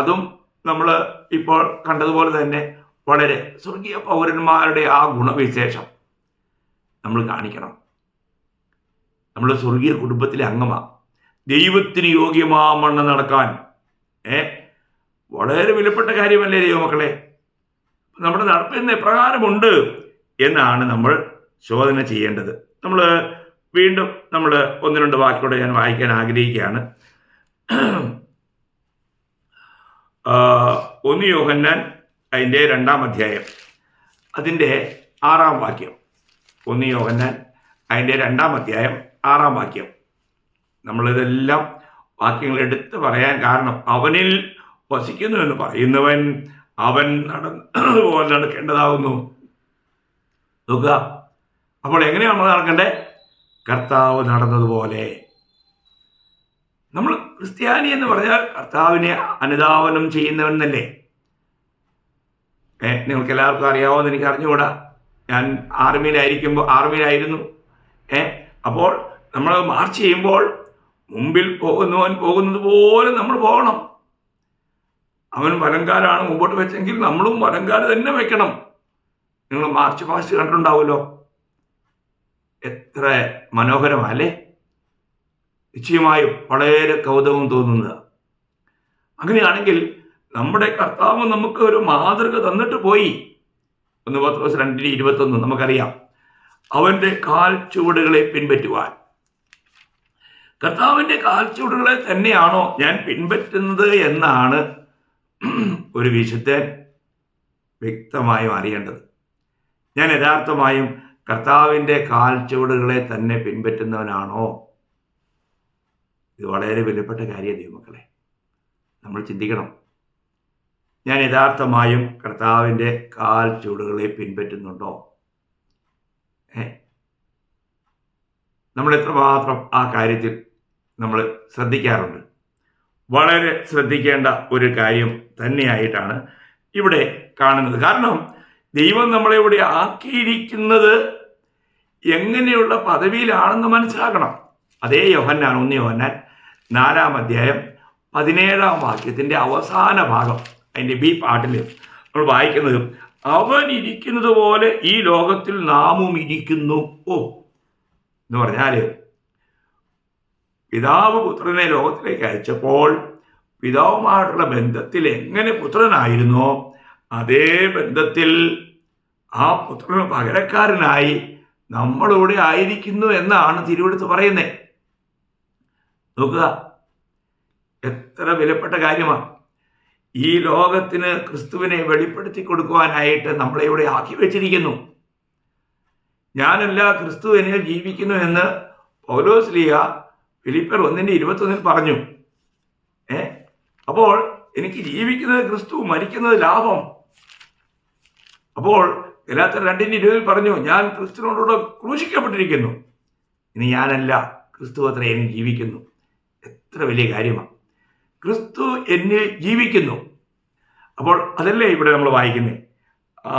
അതും നമ്മൾ ഇപ്പോൾ കണ്ടതുപോലെ തന്നെ വളരെ സ്വർഗീയ പൗരന്മാരുടെ ആ ഗുണവിശേഷം നമ്മൾ കാണിക്കണം. നമ്മൾ സ്വർഗീയ കുടുംബത്തിലെ അംഗമാണ്. ദൈവത്തിന് യോഗ്യമാമണ്ണം നടക്കാൻ വളരെ വിലപ്പെട്ട കാര്യമല്ലേ ദൈവമക്കളെ? നമ്മുടെ നടപ്പിന് എപ്രകാരമുണ്ട് എന്നാണ് നമ്മൾ ശോധന ചെയ്യേണ്ടത്. നമ്മൾ വീണ്ടും ഒന്ന് രണ്ട് വാക്കുകൂടെ ഞാൻ വായിക്കാൻ ആഗ്രഹിക്കുകയാണ്. 1 യോഹന്നാൻ അതിൻ്റെ 2-ാം അധ്യായം അതിൻ്റെ 6-ാം വാക്യം. 1 യോഹന്നാൻ അതിൻ്റെ 2-ാം അധ്യായം 6-ാം വാക്യം. നമ്മളിതെല്ലാം വാക്യങ്ങൾ എടുത്ത് പറയാൻ കാരണം, അവനിൽ വസിക്കുന്നു എന്ന് പറയുന്നവൻ അവൻ നടന്നതുപോലെ നടക്കേണ്ടതാകുന്നു. നോക്കുക, അപ്പോൾ എങ്ങനെയാണ് നമ്മൾ നടക്കേണ്ടത്? കർത്താവ് നടന്നതുപോലെ. നമ്മൾ ക്രിസ്ത്യാനി എന്ന് പറഞ്ഞാൽ കർത്താവിനെ അനുധാവനം ചെയ്യുന്നവൻ എന്നല്ലേ? നിങ്ങൾക്ക് എല്ലാവർക്കും അറിയാവുമെന്ന് എനിക്ക് അറിഞ്ഞുകൂടാ. ഞാൻ ആർമിയിലായിരുന്നു. അപ്പോൾ നമ്മൾ മാർച്ച് ചെയ്യുമ്പോൾ മുമ്പിൽ പോകുന്നവൻ പോകുന്നത് പോലെ നമ്മൾ പോകണം. അവൻ വലങ്കാലാണ് മുമ്പോട്ട് വെച്ചെങ്കിൽ നമ്മളും വലങ്കാല് തന്നെ വെക്കണം. നിങ്ങൾ മാർച്ച് പാസ്റ്റ് കണ്ടിട്ടുണ്ടാവുമല്ലോ, എത്ര മനോഹരമല്ലേ? നിശ്ചയമായും വളരെ കൗതുകം തോന്നുന്നത്. അങ്ങനെയാണെങ്കിൽ നമ്മുടെ കർത്താവ് നമുക്ക് ഒരു മാതൃക തന്നിട്ട് പോയി. 1 പത്രോസ് 2:21 നമുക്കറിയാം. അവൻ്റെ കാൽ ചുവടുകളെ പിൻപറ്റുവാൻ. കർത്താവിൻ്റെ കാൽ ചുവടുകളെ തന്നെയാണോ ഞാൻ പിൻപറ്റുന്നത് എന്നാണ് ഒരു വിശുദ്ധൻ വ്യക്തമായും അറിയേണ്ടത്. ഞാൻ യഥാർത്ഥമായും കർത്താവിൻ്റെ കാൽ ചുവടുകളെ തന്നെ പിൻപറ്റുന്നവനാണോ? ഇത് വളരെ വിലപ്പെട്ട കാര്യം ദൈവമക്കളെ. നമ്മൾ ചിന്തിക്കണം. ഞാൻ യഥാർത്ഥമായും കർത്താവിൻ്റെ കാൽ ചുവടുകളെ പിൻപറ്റുന്നുണ്ടോ? നമ്മൾ എത്രമാത്രം ആ കാര്യത്തിൽ നമ്മൾ ശ്രദ്ധിക്കാറുണ്ട്? വളരെ ശ്രദ്ധിക്കേണ്ട ഒരു കാര്യം തന്നെയായിട്ടാണ് ഇവിടെ കാണുന്നത്. കാരണം ദൈവം നമ്മളെ ഇവിടെ ആക്കിയിരിക്കുന്നത് എങ്ങനെയുള്ള പദവിയിലാണെന്ന് മനസ്സിലാക്കണം. അതേ 1 യോഹന്നാൻ 4-ാം അധ്യായം 17-ാം വാക്യത്തിൻ്റെ അവസാന ഭാഗം, അതിൻ്റെ ബി പാട്ടിൽ നമ്മൾ വായിക്കുന്നത്, അവൻ ഇരിക്കുന്നത് പോലെ ഈ ലോകത്തിൽ നാമും ഇരിക്കുന്നു. എന്ന് പറഞ്ഞാൽ പിതാവ് പുത്രനെ ലോകത്തിലേക്ക് അയച്ചപ്പോൾ പിതാവുമായിട്ടുള്ള ബന്ധത്തിൽ എങ്ങനെ പുത്രനായിരുന്നോ അതേ ബന്ധത്തിൽ ആ പുത്രന് പകരക്കാരനായി നമ്മളിവിടെ ആയിരിക്കുന്നു എന്നാണ് തിരുവെടുത്ത് പറയുന്നത്. നോക്കുക, എത്ര വിലപ്പെട്ട കാര്യമാണ്. ഈ ലോകത്തിന് ക്രിസ്തുവിനെ വെളിപ്പെടുത്തി കൊടുക്കുവാനായിട്ട് നമ്മളെ ഇവിടെ ആക്കി വെച്ചിരിക്കുന്നു. ഞാനല്ല, ക്രിസ്തു എന്നിൽ ജീവിക്കുന്നു എന്ന് പൗലോസ്ലീഹ ഫിലിപ്പിയർ 1:21 പറഞ്ഞു. അപ്പോൾ എനിക്ക് ജീവിക്കുന്നത് ക്രിസ്തു, മരിക്കുന്നത് ലാഭം. അപ്പോൾ ഗലാത്യർ 2:20 പറഞ്ഞു, ഞാൻ ക്രിസ്തുവിനോടുകൂടെ ക്രൂശിക്കപ്പെട്ടിരിക്കുന്നു. ഇനി ഞാനല്ല, ക്രിസ്തു അത്ര എന്നിൽ ജീവിക്കുന്നു. എത്ര വലിയ കാര്യമാണ്! ക്രിസ്തു എന്നിൽ ജീവിക്കുന്നു. അപ്പോൾ അതല്ലേ ഇവിടെ നമ്മൾ വായിക്കുന്നത്,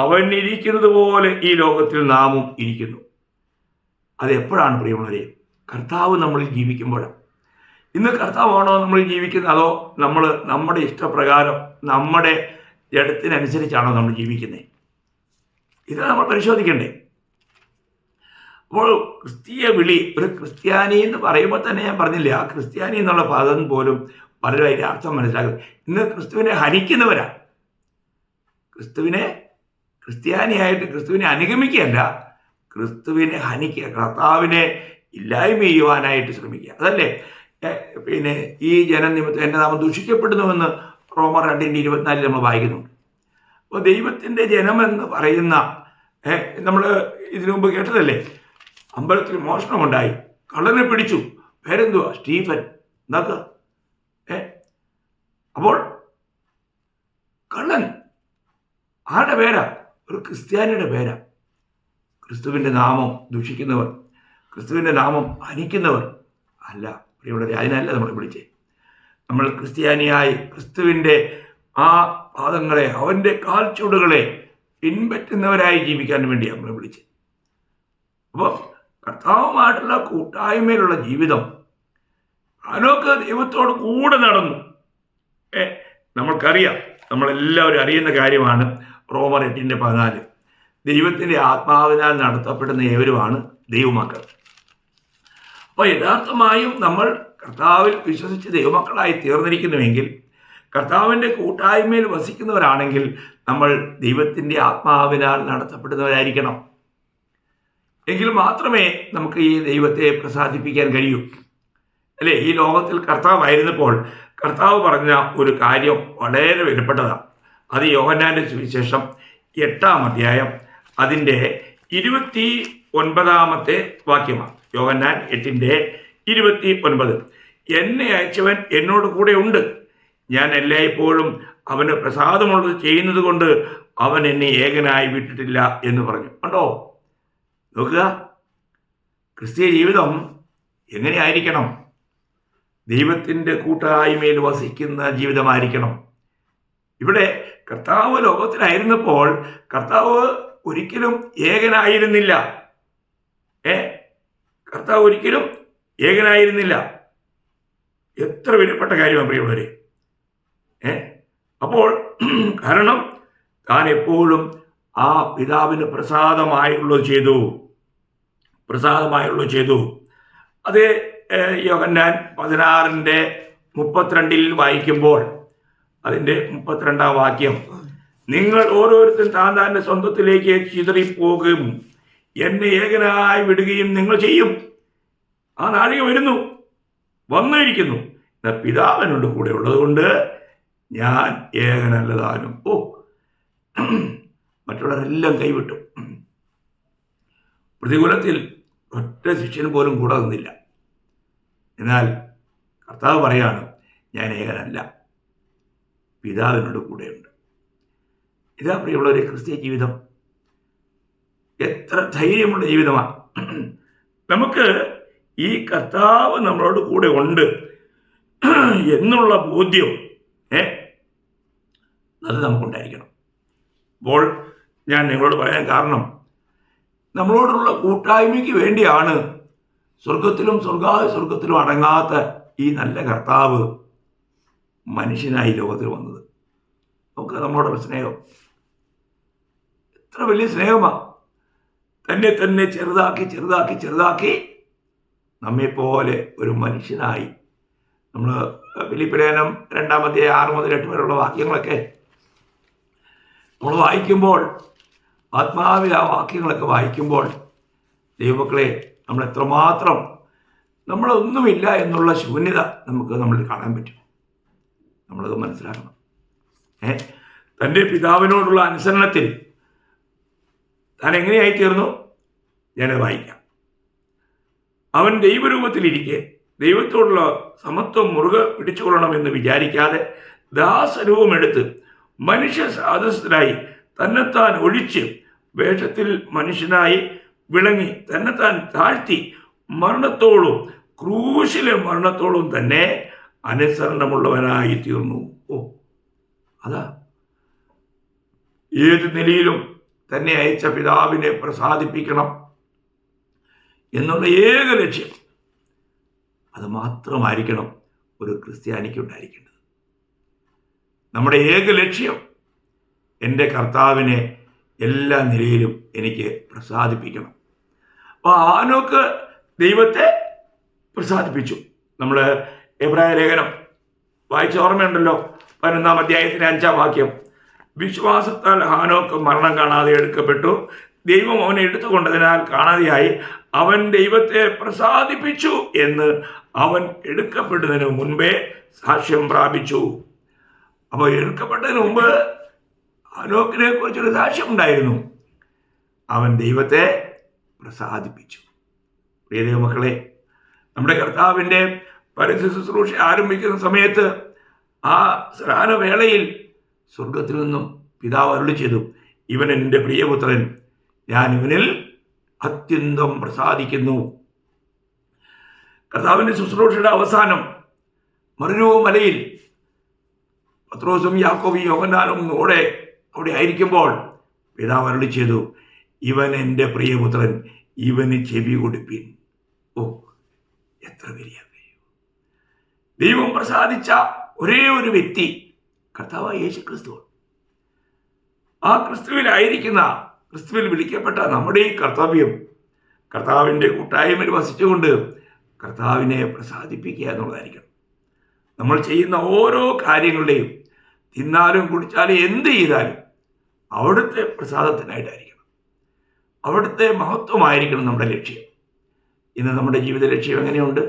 അവൻ ഇരിക്കുന്നത് പോലെ ഈ ലോകത്തിൽ നാമും ഇരിക്കുന്നു. അത് എപ്പോഴാണ് പ്രിയമുള്ളവരെ? കർത്താവ് നമ്മളിൽ ജീവിക്കുമ്പോഴാണ്. ഇന്ന് കർത്താവാണോ നമ്മൾ ജീവിക്കുന്നത്, അതോ നമ്മൾ നമ്മുടെ ഇഷ്ടപ്രകാരം നമ്മുടെ ജഡത്തിനനുസരിച്ചാണോ നമ്മൾ ജീവിക്കുന്നത്? ഇത് നമ്മൾ പരിശോധിക്കണ്ടേ? അപ്പോൾ ക്രിസ്തീയ വിളി, ഒരു ക്രിസ്ത്യാനി എന്ന് പറയുമ്പോൾ തന്നെ ഞാൻ പറഞ്ഞില്ലേ, ആ ക്രിസ്ത്യാനി എന്നുള്ള പദം പോലും പലരും അതിൻ്റെ അർത്ഥം മനസ്സിലാക്കും. ഇന്ന് ക്രിസ്തുവിനെ ഹനിക്കുന്നവരാണ്. ക്രിസ്ത്യാനിയായിട്ട് ക്രിസ്തുവിനെ അനുഗമിക്കുകയല്ല, ക്രിസ്തുവിനെ ഹനിക്കുക, കർത്താവിനെ ഇല്ലായ്മ ചെയ്യുവാനായിട്ട് ശ്രമിക്കുക. അതല്ലേ പിന്നെ ഈ ജനനിമിത്തം എൻ്റെ നാമം ദൂഷിക്കപ്പെടുന്നുവെന്ന് റോമർ 2:24 നമ്മൾ വായിക്കുന്നുണ്ട്. അപ്പോൾ ദൈവത്തിൻ്റെ ജനമെന്ന് പറയുന്ന നമ്മൾ ഇതിനു മുമ്പ് കേട്ടതല്ലേ, അമ്പലത്തിൽ മോഷണമുണ്ടായി, കള്ളനെ പിടിച്ചു, പേരെന്തുവാ? സ്റ്റീഫൻ. എന്താക്കുക? അപ്പോൾ കള്ളൻ ആരുടെ പേരാ? ഒരു ക്രിസ്ത്യാനിയുടെ പേരാ. ക്രിസ്തുവിൻ്റെ നാമം ദൂഷിക്കുന്നവർ, ക്രിസ്തുവിൻ്റെ നാമം ഹനിക്കുന്നവർ അല്ല പ്രിയമുള്ളവരെ. അതിനല്ല നമ്മൾ വിളിച്ചേ. നമ്മൾ ക്രിസ്ത്യാനിയായി ക്രിസ്തുവിൻ്റെ ആ പാദങ്ങളെ, അവൻ്റെ കാൽച്ചുവടുകളെ പിൻപറ്റുന്നവരായി ജീവിക്കാൻ വേണ്ടിയാണ് നമ്മൾ വിളിച്ചത്. അപ്പോൾ കർത്താവുമായിട്ടുള്ള കൂട്ടായ്മയിലുള്ള ജീവിതം. ഹാനോക്ക് ദൈവത്തോട് കൂടെ നടന്നു. നമ്മൾക്കറിയാം, നമ്മളെല്ലാവരും അറിയുന്ന കാര്യമാണ് റോമർ 8:14. ദൈവത്തിൻ്റെ ആത്മാവിനാൽ നടത്തപ്പെടുന്ന ഏവരുമാണ് ദൈവമക്കൾ. അപ്പോൾ യഥാർത്ഥമായും നമ്മൾ കർത്താവിൽ വിശ്വസിച്ച് ദൈവമക്കളായി തീർന്നിരിക്കുന്നുവെങ്കിൽ, കർത്താവിൻ്റെ കൂട്ടായ്മയിൽ വസിക്കുന്നവരാണെങ്കിൽ, നമ്മൾ ദൈവത്തിൻ്റെ ആത്മാവിനാൽ നടത്തപ്പെടുന്നവരായിരിക്കണം. എങ്കിൽ മാത്രമേ നമുക്ക് ഈ ദൈവത്തെ പ്രസാദിപ്പിക്കാൻ കഴിയൂ. അല്ലേ? ഈ ലോകത്തിൽ കർത്താവായിരുന്നപ്പോൾ കർത്താവ് പറഞ്ഞ ഒരു കാര്യം വളരെ വിലപ്പെട്ടതാണ്. അത് യോഹന്നാൻ്റെ സുവിശേഷം 8-ാം അധ്യായം അതിൻ്റെ 29-ാമത്തെ വാക്യമാണ്. യോഹന്നാൻ 8:29. എന്നെ അയച്ചവൻ എന്നോട് കൂടെ ഉണ്ട്. ഞാൻ എല്ലായ്പ്പോഴും അവന് പ്രസാദമുള്ളത് ചെയ്യുന്നത് കൊണ്ട് അവൻ എന്നെ ഏകനായി വിട്ടിട്ടില്ല എന്ന് പറഞ്ഞു. കണ്ടോ? നോക്കുക, ക്രിസ്തീയ ജീവിതം എങ്ങനെയായിരിക്കണം? ദൈവത്തിൻ്റെ കൂട്ടായ്മയിൽ വസിക്കുന്ന ജീവിതമായിരിക്കണം. ഇവിടെ കർത്താവ് ലോകത്തിലായിരുന്നപ്പോൾ കർത്താവ് ഒരിക്കലും ഏകനായിരുന്നില്ല. കർത്താവ് ഒരിക്കലും ഏകനായിരുന്നില്ല. എത്ര വിലപ്പെട്ട കാര്യമാണ് പ്രിയമുള്ളവരെ. അപ്പോൾ കാരണം താൻ എപ്പോഴും ആ പിതാവിന് പ്രസാദമായുള്ളത് ചെയ്തു. അത് യോഹന്നാൻ 16:32 വായിക്കുമ്പോൾ അതിൻ്റെ 32-ാം വാക്യം, നിങ്ങൾ ഓരോരുത്തരും താൻ്റെ സ്വന്തത്തിലേക്ക് ചിതറിപ്പോകും, എന്നെ ഏകനായി വിടുകയും നിങ്ങൾ ചെയ്യും. ആ നാഴിക വന്നിരിക്കുന്നു. പിതാവിനോട് കൂടെ ഉള്ളതുകൊണ്ട് ഞാൻ ഏകനല്ലതാനും. മറ്റുള്ളവരെല്ലാം കൈവിട്ടു. പ്രതികൂലത്തിൽ ഒറ്റ ശിഷ്യൻ പോലും കൂടെ നിന്നില്ല. എന്നാൽ കർത്താവ് പറയാണ്, ഞാൻ ഏകനല്ല, പിതാവിനോട് കൂടെയുണ്ട്. ഇതാ പ്രിയമുള്ളവരെ ക്രിസ്തീയ ജീവിതം. എത്ര ധൈര്യമുള്ള ജീവിതമാണ്. നമുക്ക് ഈ കർത്താവ് നമ്മളോട് കൂടെ ഉണ്ട് എന്നുള്ള ബോധ്യം അത് നമുക്കുണ്ടായിരിക്കണം. അപ്പോൾ ഞാൻ നിങ്ങളോട് പറയാൻ കാരണം, നമ്മളോടുള്ള കൂട്ടായ്മയ്ക്ക് വേണ്ടിയാണ് സ്വർഗത്തിലും അടങ്ങാത്ത ഈ നല്ല കർത്താവ് മനുഷ്യനായി ലോകത്തിൽ വന്നത്. നമുക്ക് നമ്മളോടുള്ള സ്നേഹം എത്ര വലിയ സ്നേഹമാണ്. തന്നെ ചെറുതാക്കി നമ്മെപ്പോലെ ഒരു മനുഷ്യനായി. നമ്മൾ ഫിലിപ്പ് ലേഖനം 2-ാം അധ്യായം 6 മുതൽ 8 വരെയുള്ള വാക്യങ്ങളൊക്കെ നമ്മൾ വായിക്കുമ്പോൾ, ആത്മാവിൽ ആ വാക്യങ്ങളൊക്കെ വായിക്കുമ്പോൾ, ദൈവമക്കളെ, നമ്മൾ എത്രമാത്രം നമ്മളൊന്നുമില്ല എന്നുള്ള ശൂന്യത നമ്മളിൽ കാണാൻ പറ്റും. നമ്മളത് മനസ്സിലാക്കണം. തൻ്റെ പിതാവിനോടുള്ള അനുസരണത്തിൽ താൻ എങ്ങനെയായി തീർന്നു? ഞാനത് വായിക്കാം. അവൻ ദൈവരൂപത്തിലിരിക്കെ ദൈവത്തോടുള്ള സമത്വം മുറുകെ പിടിച്ചുകൊള്ളണമെന്ന് വിചാരിക്കാതെ ദാസരൂപമെടുത്ത് മനുഷ്യ സാദൃശ്യനായി തന്നെത്താൻ ഒഴിച്ച് വേഷത്തിൽ മനുഷ്യനായി വിളങ്ങി തന്നെത്താൻ താഴ്ത്തി മരണത്തോളം, ക്രൂശിലെ മരണത്തോളം തന്നെ അനുസരണമുള്ളവനായി തീർന്നു. അതാ ഏത് നിലയിലും തന്നെ അയച്ച പിതാവിനെ പ്രസാദിപ്പിക്കണം എന്നുള്ള ഏക ലക്ഷ്യം, അത് മാത്രമായിരിക്കണം ഒരു ക്രിസ്ത്യാനിക്ക് ഉണ്ടായിരിക്കേണ്ടത്. നമ്മുടെ ഏക ലക്ഷ്യം, എൻ്റെ കർത്താവിനെ എല്ലാ നിലയിലും എനിക്ക് പ്രസാദിപ്പിക്കണം. അപ്പോൾ ഹാനോക്ക് ദൈവത്തെ പ്രസാദിപ്പിച്ചു. നമ്മൾ എബ്രായ ലേഖനം വായിച്ച ഓർമ്മയുണ്ടല്ലോ, 11-ാം അധ്യായത്തിൻ്റെ 5-ാം വാക്യം, വിശ്വാസത്താൽ ഹാനോക്ക് മരണം കാണാതെ എടുക്കപ്പെട്ടു, ദൈവം അവനെ എടുത്തുകൊണ്ടതിനാൽ കാണാതെയായി, അവൻ ദൈവത്തെ പ്രസാദിപ്പിച്ചു എന്ന് അവൻ എടുക്കപ്പെട്ടതിന് മുൻപേ സാക്ഷ്യം പ്രാപിച്ചു. അപ്പോൾ എടുക്കപ്പെട്ടതിന് മുമ്പ് ഹാനോക്കിനെ കുറിച്ചൊരു സാക്ഷ്യം ഉണ്ടായിരുന്നു. അവൻ ദൈവത്തെ പ്രസാദിപ്പിച്ചു. പ്രിയ ദൈവമക്കളെ, നമ്മുടെ കർത്താവിൻ്റെ പരസ്യ ശുശ്രൂഷ ആരംഭിക്കുന്ന സമയത്ത് ആ സ്നാനവേളയിൽ സ്വർഗത്തിൽ നിന്നും പിതാവ് അരുളി ചെയ്തു, ഇവൻ എൻ്റെ പ്രിയപുത്രൻ, ഞാൻ ഇവനിൽ അത്യന്തം പ്രസാദിക്കുന്നു. കർത്താവിൻ്റെ ശുശ്രൂഷയുടെ അവസാനം മറുരൂപ മലയിൽ പത്രോസും യാക്കോബും യോഹന്നാനും അവിടെ ആയിരിക്കുമ്പോൾ പിതാവ് അരുളി ചെയ്തു, ഇവൻ എൻ്റെ പ്രിയപുത്രൻ, ഇവന് ചെവി കൊടുപ്പിൻ. ഓ, എത്ര വലിയ ദൈവം പ്രസാദിച്ച ഒരേ ഒരു വ്യക്തി കർത്താവായ യേശു ക്രിസ്തു. ആ ക്രിസ്തുവിലായിരിക്കുന്ന, ക്രിസ്തുവിൽ വിളിക്കപ്പെട്ട നമ്മുടെ ഈ കർത്തവ്യം കർത്താവിൻ്റെ കൂട്ടായ്മയിൽ വസിച്ചുകൊണ്ട് കർത്താവിനെ പ്രസാദിപ്പിക്കുക എന്നുള്ളതായിരിക്കണം. നമ്മൾ ചെയ്യുന്ന ഓരോ കാര്യങ്ങളുടെയും, തിന്നാലും കുടിച്ചാലും എന്ത് ചെയ്താലും അവിടുത്തെ പ്രസാദത്തിനായിട്ടായിരിക്കണം, അവിടുത്തെ മഹത്വമായിരിക്കണം നമ്മുടെ ലക്ഷ്യം. ഇന്ന് നമ്മുടെ ജീവിത ലക്ഷ്യം എങ്ങനെയുണ്ട്?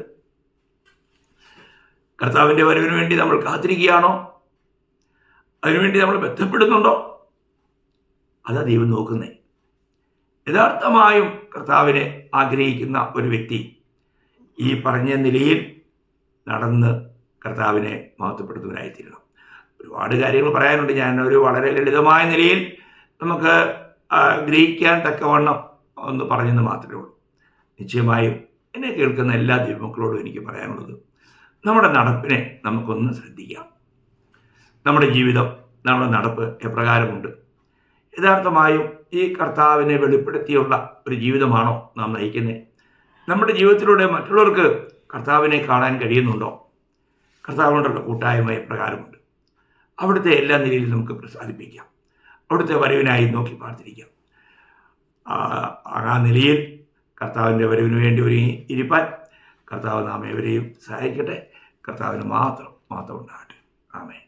കർത്താവിൻ്റെ വരവിന് വേണ്ടി നമ്മൾ കാത്തിരിക്കുകയാണോ? അതിനുവേണ്ടി നമ്മൾ ബന്ധപ്പെടുന്നുണ്ടോ? അതാ ദൈവം നോക്കുന്നേ. യഥാർത്ഥമായും കർത്താവിനെ ആഗ്രഹിക്കുന്ന ഒരു വ്യക്തി ഈ പറഞ്ഞ നിലയിൽ നടന്ന് കർത്താവിനെ മഹത്വപ്പെടുത്തുന്നവരായിത്തീരണം. ഒരുപാട് കാര്യങ്ങൾ പറയാനുണ്ട്. ഞാൻ ഒരു വളരെ ലളിതമായ നിലയിൽ നമുക്ക് ഗ്രഹിക്കാൻ തക്കവണ്ണം ഒന്ന് പറഞ്ഞെന്ന് മാത്രമേ ഉള്ളൂ. നിശ്ചയമായും എന്നെ കേൾക്കുന്ന എല്ലാ ദൈവമക്കളോടും എനിക്ക് പറയാനുള്ളത്, നമ്മുടെ നടപ്പിനെ നമുക്കൊന്ന് ശ്രദ്ധിക്കാം. നമ്മുടെ ജീവിതം, നമ്മുടെ നടപ്പ് എപ്രകാരമുണ്ട്? യഥാർത്ഥമായും ഈ കർത്താവിനെ വെളിപ്പെടുത്തിയുള്ള ഒരു ജീവിതമാണോ നാം നയിക്കുന്നത്? നമ്മുടെ ജീവിതത്തിലൂടെ മറ്റുള്ളവർക്ക് കർത്താവിനെ കാണാൻ കഴിയുന്നുണ്ടോ? കർത്താവിനോടുള്ള കൂട്ടായ്മ എപ്രകാരമുണ്ട്? അവിടുത്തെ എല്ലാ നിലയിലും നമുക്ക് പ്രസാദിപ്പിക്കാം. അവിടുത്തെ വരവിനായി നോക്കി പ്രാർത്ഥിക്കാം. ആ നിലയിൽ കർത്താവിൻ്റെ വരവിന് വേണ്ടി ഒരു ഇരിപ്പാൻ കർത്താവ് നാം ഏവരെയും സഹായിക്കട്ടെ. കർത്താവിന് മാത്രം ഉണ്ടാകട്ടെ. ആമേൻ.